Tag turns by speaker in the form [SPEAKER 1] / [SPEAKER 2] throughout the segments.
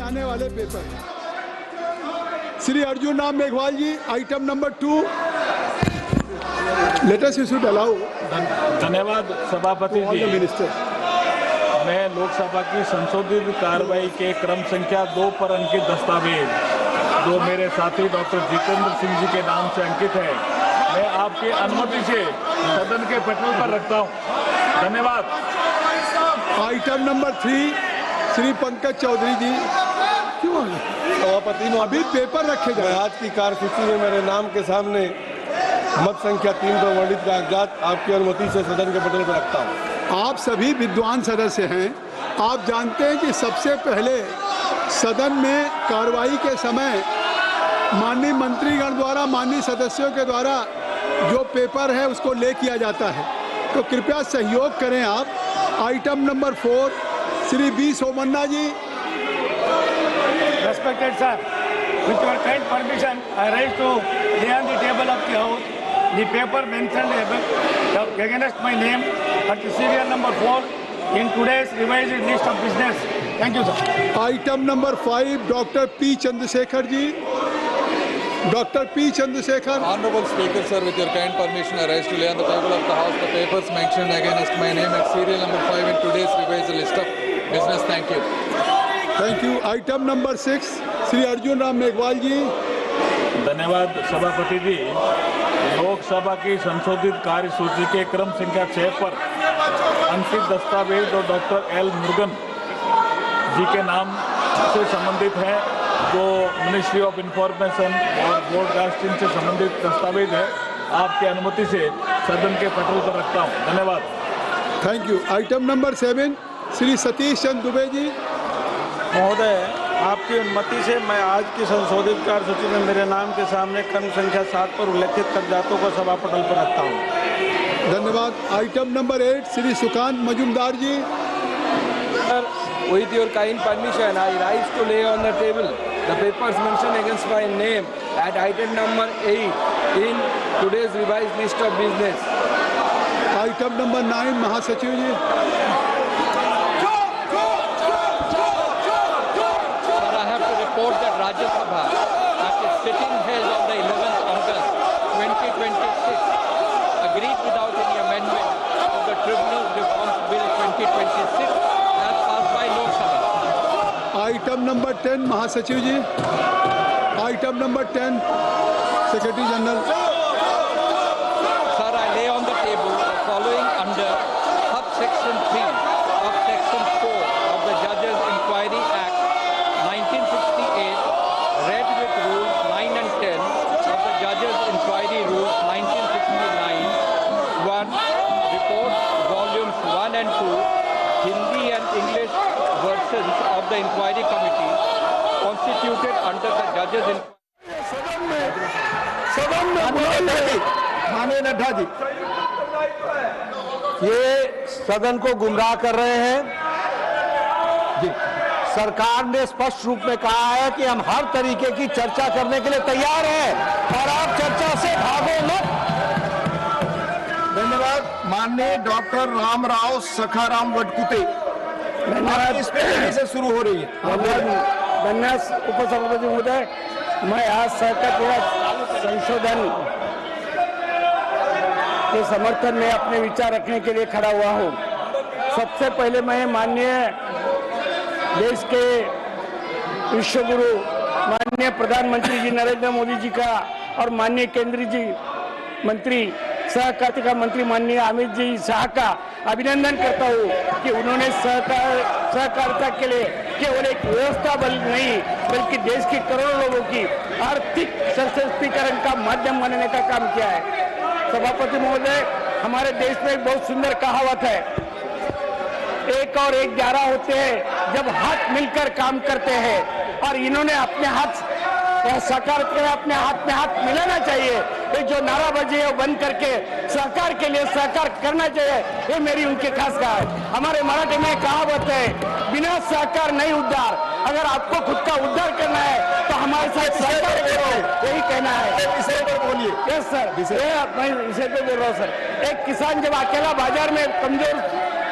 [SPEAKER 1] जाने वाले paper. Shri Arjun Ram Meghwal ji, item number 2, latest issue allow.
[SPEAKER 2] धन्यवाद सभापति जी।
[SPEAKER 1] मिनिस्टर,
[SPEAKER 2] मैं लोकसभा की संशोधित कार्रवाई के क्रम संख्या 2 पर अंकित दस्तावेज जो मेरे साथी डॉक्टर जितेंद्र सिंह जी के नाम से अंकित है, मैं आपकी अनुमति से सदन के पटल पर रखता हूं। धन्यवाद।
[SPEAKER 1] आइटम नंबर 3, श्री पंकज चौधरी जी। क्यों
[SPEAKER 3] सभापति
[SPEAKER 1] अभी पेपर रखे जाए?
[SPEAKER 3] आज की कार्यसूची में मेरे नाम के सामने मत संख्या 3 पर वर्णित कागजात आपकी अनुमति से सदन के पटल पर रखता हूं।
[SPEAKER 1] आप सभी विद्वान सदस्य हैं, आप जानते हैं कि सबसे पहले सदन में कार्रवाई के समय माननीय मंत्रीगण द्वारा, माननीय सदस्यों के द्वारा जो पेपर है उसको ले किया जाता है, तो कृपया सहयोग करें आप। Item number 4, Shri B Somanna ji.
[SPEAKER 4] Respected sir, with your kind permission, I rise to lay on the table of the House the paper mentioned above against my name at the serial number 4 in today's revised list of business. Thank you, sir.
[SPEAKER 1] Item number 5, doctor P Chandrashekar ji. Doctor P Chandrashekar.
[SPEAKER 5] Honorable Speaker, sir, with your kind permission, I rise to lay on the table of the House the papers mentioned against my name at serial number 5 in today's revised list of business. Thank you.
[SPEAKER 1] Thank you. Item number 6, Shri Arjun Ram Meghwal ji.
[SPEAKER 2] धन्यवाद सभापति जी। लोकसभा की संशोधित कार्यसूची के क्रम संख्या 6 पर अंकित दस्तावेज और डॉक्टर एल मुरुगन जी के नाम से संबंधित है, जो मिनिस्ट्री ऑफ इंफॉर्मेशन और ब्रॉडकास्टिंग से संबंधित दस्तावेज है, आपकी अनुमति से सदन के पटल पर रखता हूं। धन्यवाद।
[SPEAKER 1] Thank you. Item number 7, Shri Satish Chandra Dubey ji.
[SPEAKER 6] महोदय, आपकी अनुमति से मैं आज की संशोधित कार्यसूची में मेरे नाम के सामने क्रम संख्या 7 पर उल्लेखित कागजातों को सभा पटल पर रखता हूं।
[SPEAKER 1] धन्यवाद। Item number 8, Shri Sukanta Majumdar ji.
[SPEAKER 7] Sir, with your kind permission, I rise to lay on the table the papers mentioned against my name at item number 8 in today's revised list of business.
[SPEAKER 1] Item number 9, महासचिव जी।
[SPEAKER 7] Sir, I have to report that Rajya Sabha, at its sitting held on the 11th August 2026, agreed without any amendment to the Tribunal Reforms Bill 2026 as passed by Lok Sabha.
[SPEAKER 1] Item number 10, महासचिव जी। Item number 10, secretary general.
[SPEAKER 7] Sir, I lay on the table the following under subsection 3 of section 4 of the Judges Inquiry Act 1968, read with rules 9 and 10 of the Judges Inquiry Rules 1969. 1. Reports volumes 1 and 2, Hindi and English versions of the Inquiry Committee constituted under the Judges Inquiry.
[SPEAKER 3] माननीय नड्डा जी, ये सदन को गुमराह कर रहे हैं। जी, सरकार ने स्पष्ट रूप में कहा है कि हम हर तरीके की चर्चा करने के लिए तैयार हैं और आप चर्चा से भागो मत। धन्यवाद। माननीय डॉक्टर रामराव सखाराम वटकुते, इस पे से शुरू हो रही है।
[SPEAKER 4] धन्यवाद उपसभापति महोदय, मैं आज सहकार संशोधन के समर्थन में अपने विचार रखने के लिए खड़ा हुआ हूँ। सबसे पहले मैं माननीय देश के विश्वगुरु माननीय प्रधानमंत्री जी नरेंद्र मोदी जी का और माननीय केंद्रीय जी मंत्री सहकारिता मंत्री माननीय अमित जी शाह का अभिनंदन करता हूँ कि उन्होंने सहकारिता के लिए केवल एक व्यवस्था बल नहीं बल्कि देश के करोड़ों लोगों की आर्थिक सशक्तिकरण का माध्यम बनने का काम किया है। सभापति महोदय, हमारे देश में एक बहुत सुंदर कहावत है, 1 और 1 11 होते हैं जब हाथ मिलकर काम करते हैं, और इन्होंने अपने हाथ सरकार के अपने हाथ में हाथ मिलाना चाहिए। ये जो नाराबाजी है वो बंद करके सरकार के लिए सहकार करना चाहिए, ये मेरी उनकी खास कहा है। हमारे मराठी में कहावत है, बिना सहकार नहीं उद्धार। अगर आपको खुद का उद्धार करना है तो हमारे साथ सहकार करो, यही कहना है। विषय पर बोलिए। यस सर, मैं विषय पे बोल रहा हूँ सर। एक किसान जब अकेला बाजार में कमजोर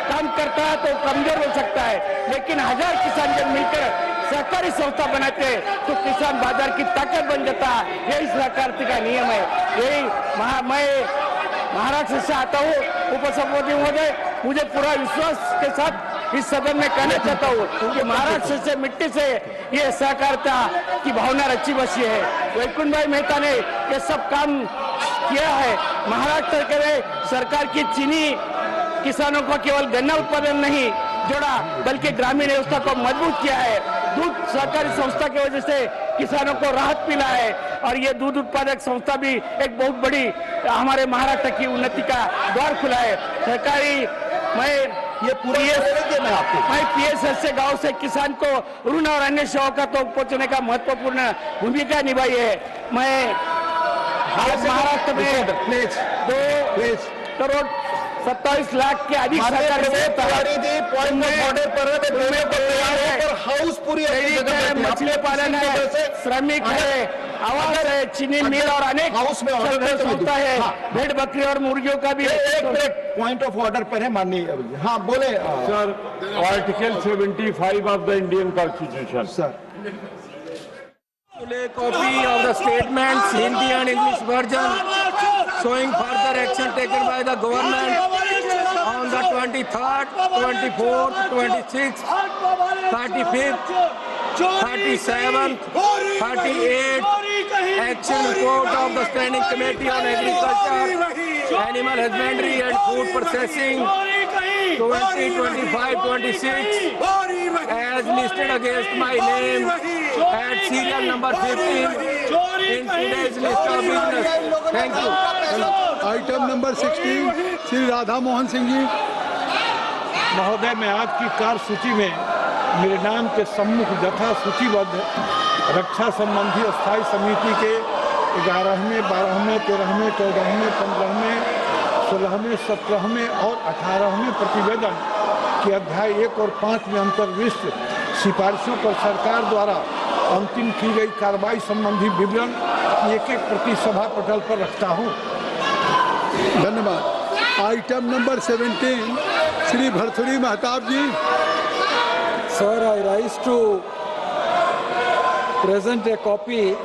[SPEAKER 4] काम करता है तो कमजोर हो सकता है, लेकिन 1000 किसान जब मिलकर सहकारी संस्था बनाते तो किसान बाजार की ताकत बन जाता। यही सहकारिता का नियम है। यही मैं महाराष्ट्र से आता हूँ, उपसभापति महोदय, मुझे पूरा विश्वास के साथ इस सदन में कहना चाहता हूँ कि महाराष्ट्र से मिट्टी से ये सहकारिता की भावना रची बसी है। वैकुंठ भाई मेहता ने ये सब काम किया है। महाराष्ट्र के सरकार की चीनी किसानों को केवल गन्ना उत्पादन नहीं जोड़ा, बल्कि ग्रामीण व्यवस्था को मजबूत किया है। दूध सहकारी संस्था की वजह से किसानों को राहत मिला है और ये दूध उत्पादक संस्था भी एक बहुत बड़ी हमारे महाराष्ट्र की उन्नति का द्वार खुला है। सहकारी मैं PSS से गांव से किसान को ऋण और अन्य सेवाओं का तो पहुंचने का महत्वपूर्ण भूमिका निभाई है। मैं आज महाराष्ट्र में 2 करोड़ 27 लाख के अधिक
[SPEAKER 3] हाउस पूरी
[SPEAKER 4] मछली पालन है, श्रमिक है, आवास है, चीनी मिल और अनेक
[SPEAKER 3] हाउस में
[SPEAKER 4] संस्था है। भेड़ बकरी और मुर्गियों का भी
[SPEAKER 3] एक पॉइंट ऑफ ऑर्डर पर है माननीय। हाँ बोले
[SPEAKER 8] sir. Article 75 of the Indian Constitution.
[SPEAKER 3] Sir.
[SPEAKER 6] A copy of the statements, Hindi and English version, showing further action taken by the government on the 23rd, 24th, 26th, 35th, 37th, 38th action report of the Standing Committee on Agriculture, Animal Husbandry and Food Processing 2025-26 as listed against my name at serial number 15 in today's list of business. Thank you.
[SPEAKER 1] Item number 16 Shri Radha Mohan Singh ji.
[SPEAKER 6] महोदय, मैं आज की कार्यसूची में मेरे नाम के सम्मुख यथा सूचीबद्ध रक्षा संबंधी स्थायी समिति के 11वें, 12वें, 13वें, 14वें, 15वें, 16वें, 17वें और 18वें प्रतिवेदन के अध्याय 1 और 5 में अंतर्विष्ट सिफारिशों पर सरकार द्वारा अंतिम की गई कार्रवाई संबंधी विवरण एक प्रति सभा पटल पर रखता हूँ।
[SPEAKER 1] धन्यवाद। Item number 17 Shri Bhartruhari Mahtab ji.
[SPEAKER 9] Sir, I rise to present a copy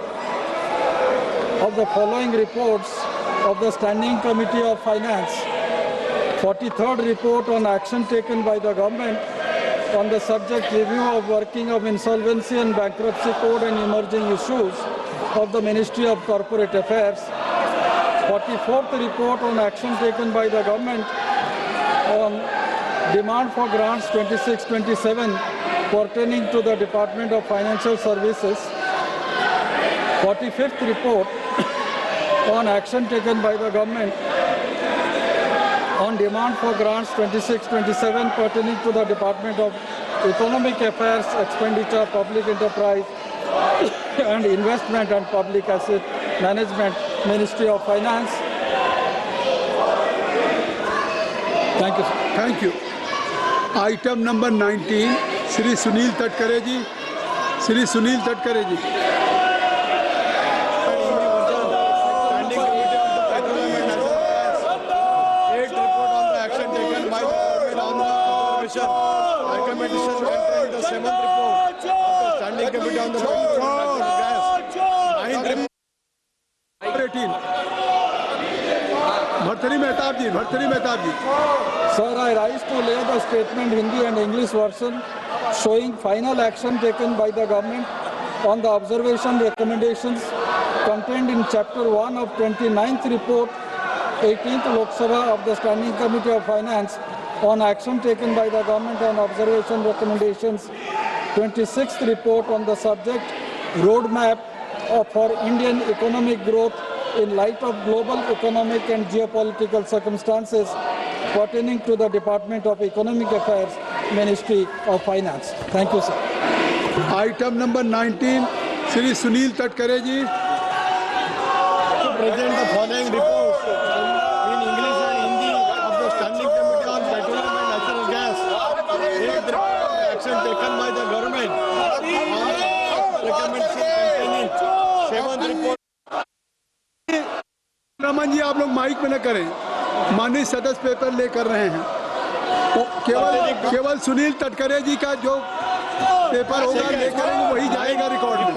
[SPEAKER 9] of the following reports of the Standing Committee of Finance. 43rd report on action taken by the government on the subject review of working of insolvency and bankruptcy code and emerging issues of the Ministry of Corporate Affairs. 44th report on action taken by the government on demand for grants 26-27 pertaining to the Department of Financial Services. 45th report on action taken by the government on demand for grants 26-27 pertaining to the Department of Economic Affairs, Expenditure, Public Enterprise and Investment and Public Asset Management, Ministry of Finance. Thank you, sir.
[SPEAKER 1] Thank you. Item number 19 Shri Sunil Tatkare ji. Shri Sunil Tatkare ji. Bhartruhari Mahtab ji. Bhartruhari Mahtab ji.
[SPEAKER 9] Sir, I rise to lay the statement Hindi and English version showing final action taken by the government on the observation recommendations contained in Chapter 1 of 29th report, 18th Lok Sabha of the Standing Committee of Finance on action taken by the government on observation recommendations, 26th report on the subject roadmap for Indian economic growth in light of global economic and geopolitical circumstances pertaining to the Department of Economic Affairs, Ministry of Finance. Thank you, sir.
[SPEAKER 1] Item number 19 Shri Sunil Tatkare ji.
[SPEAKER 10] Present the following reports in English and Hindi of the Standing Committee on Petroleum and Natural Gas. Action taken by the government on recommendation containing 7th report.
[SPEAKER 1] Raman ji, आप लोग mic में न करें, माननीय सदस्य paper ले कर रहे हैं। केवल सुनील तटकरे जी का जो पेपर होगा लेकर वही जाएगा रिकॉर्ड में।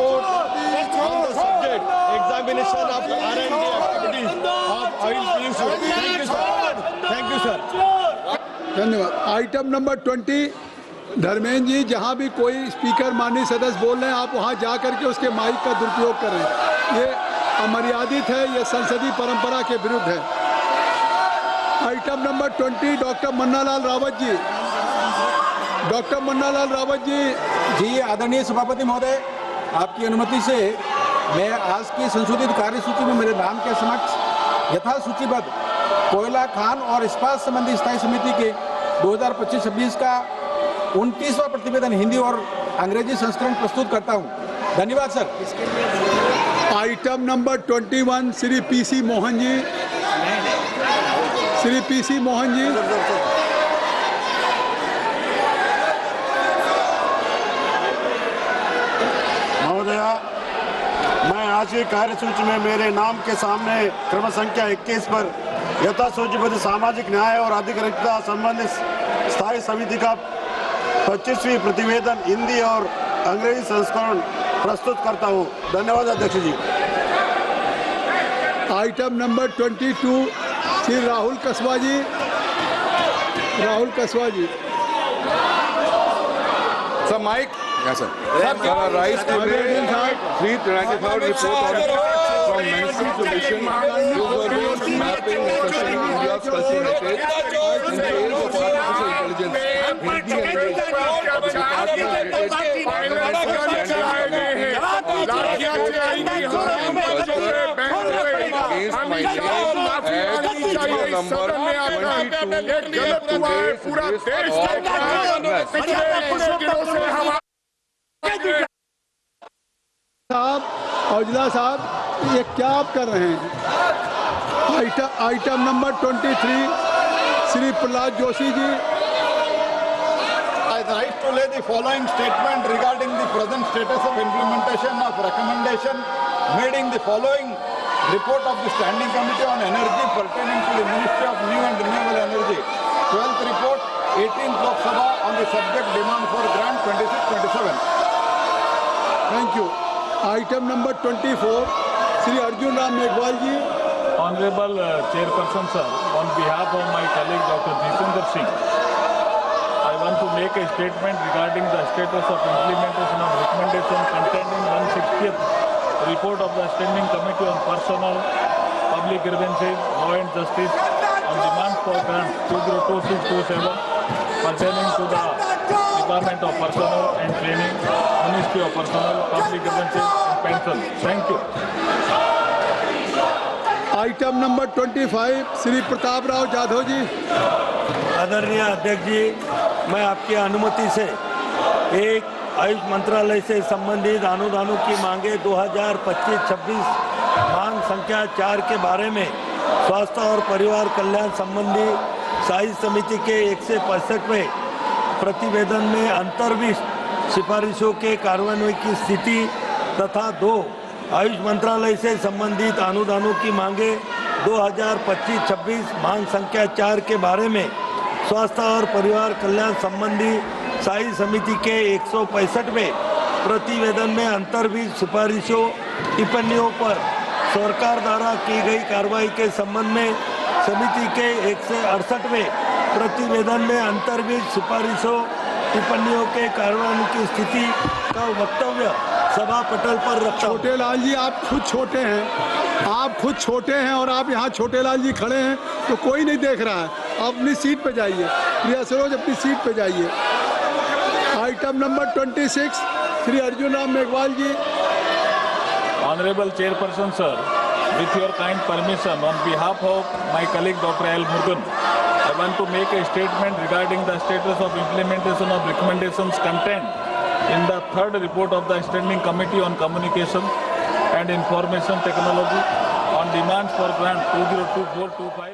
[SPEAKER 10] On the subject, examination of R&D activities of oil PUC. Thank you, sir. Thank you, sir.
[SPEAKER 1] धन्यवाद। आइटम नंबर 20, धर्मेंद्र जी, जहां भी कोई स्पीकर माननीय सदस्य बोल रहे हैं आप वहां जा करके उसके माइक का दुरुपयोग कर रहे हैं, ये अमर्यादित है, ये संसदीय परंपरा के विरुद्ध है। Item number 20, doctor Mannalal Rawat ji. Doctor Mannalal Rawat ji.
[SPEAKER 11] आदरणीय सभापति महोदय, आपकी अनुमति से मैं आज की संशोधित कार्यसूची में मेरे नाम के समक्ष यथा सूचीबद्ध कोयला खान और इस्पात संबंधी स्थायी समिति के 2025-26 का 29वां प्रतिवेदन हिंदी और अंग्रेजी संस्करण प्रस्तुत करता हूं। धन्यवाद sir.
[SPEAKER 1] Item number 21, Shri PC Mohan ji. Shri PC Mohan ji.
[SPEAKER 10] महोदया, मैं आज की कार्यसूची में मेरे नाम के सामने क्रम संख्या 21 पर यथा सूचीबद्ध सामाजिक न्याय और अधिकारिता संबंधित स्थायी समिति का 25वीं प्रतिवेदन हिंदी और अंग्रेजी संस्करण प्रस्तुत करता हूं। धन्यवाद अध्यक्ष जी।
[SPEAKER 1] Item number 22, Shri Rahul Kaswan ji. Rahul Kaswan ji.
[SPEAKER 3] Sir mike. Yes, sir. Rise to the 393rd report from Management Commission to overview mapping and sustaining India's cultural heritage in the age of artificial intelligence. Hindi and English of the Department of
[SPEAKER 1] साहब, औजला साहब, ये क्या आप कर रहे हैं? Item number 23, Shri Pralhad Joshi ji.
[SPEAKER 10] I rise to lay the following statement regarding the present status of implementation of recommendation made in the following report of the Standing Committee on Energy pertaining to the Ministry of New and Renewable Energy. 12th report, 18th Lok Sabha on the subject demand for grant 26-27.
[SPEAKER 1] Thank you. Item number 24, Shri Arjun Ram Meghwal ji.
[SPEAKER 2] Honorable Chairperson sir, on behalf of my colleague Dr. Jitendra Singh, I want to make a statement regarding the status of implementation of recommendation contained in 160th report of the Standing Committee on Personnel, Public Grievances, Law and Justice on demand for grant 202627 pertaining to the Department of Personnel and Training, Ministry of Personnel, Public Grievances and Pension. Thank you.
[SPEAKER 1] Item number 25, Shri Pratap Rao Jadhav ji.
[SPEAKER 8] आदरणीय अध्यक्ष जी, मैं आपकी अनुमति से एक आयुष मंत्रालय से संबंधित अनुदानों की मांगे 2025-26 मांग संख्या 4 के बारे में स्वास्थ्य और परिवार कल्याण संबंधी स्थायी समिति के 165वें प्रतिवेदन में अंतर्विष्ट सिफारिशों के कार्यान्वयन की स्थिति तथा 2 आयुष मंत्रालय से संबंधित अनुदानों की मांगे 2025-26 मांग संख्या 4 के बारे में स्वास्थ्य और परिवार कल्याण संबंधी स्थायी समिति के 165वें प्रतिवेदन में अंतर्विष्ट सिफारिशों टिप्पणियों पर सरकार द्वारा की गई कार्रवाई के संबंध में समिति के 168वें प्रतिवेदन में अंतर्विष्ट सिफारिशों टिप्पणियों के कार्यान्वयन की स्थिति का वक्तव्य सभा पटल पर रखा।
[SPEAKER 1] छोटे लाल जी, आप खुद छोटे हैं, और आप यहाँ छोटे लाल जी खड़े हैं तो कोई नहीं देख रहा है। आप अपनी सीट पे जाइए, प्रिया सरोज अपनी सीट पे जाइए। Item number 26, Shri Arjun Ram Meghwal ji.
[SPEAKER 2] Honorable Chairperson sir, with your kind permission, on behalf of my colleague Dr. L. Murugan, I want to make a statement regarding the status of implementation of recommendations contained in the 3rd report of the Standing Committee on Communication and Information Technology on demands for grant 202425.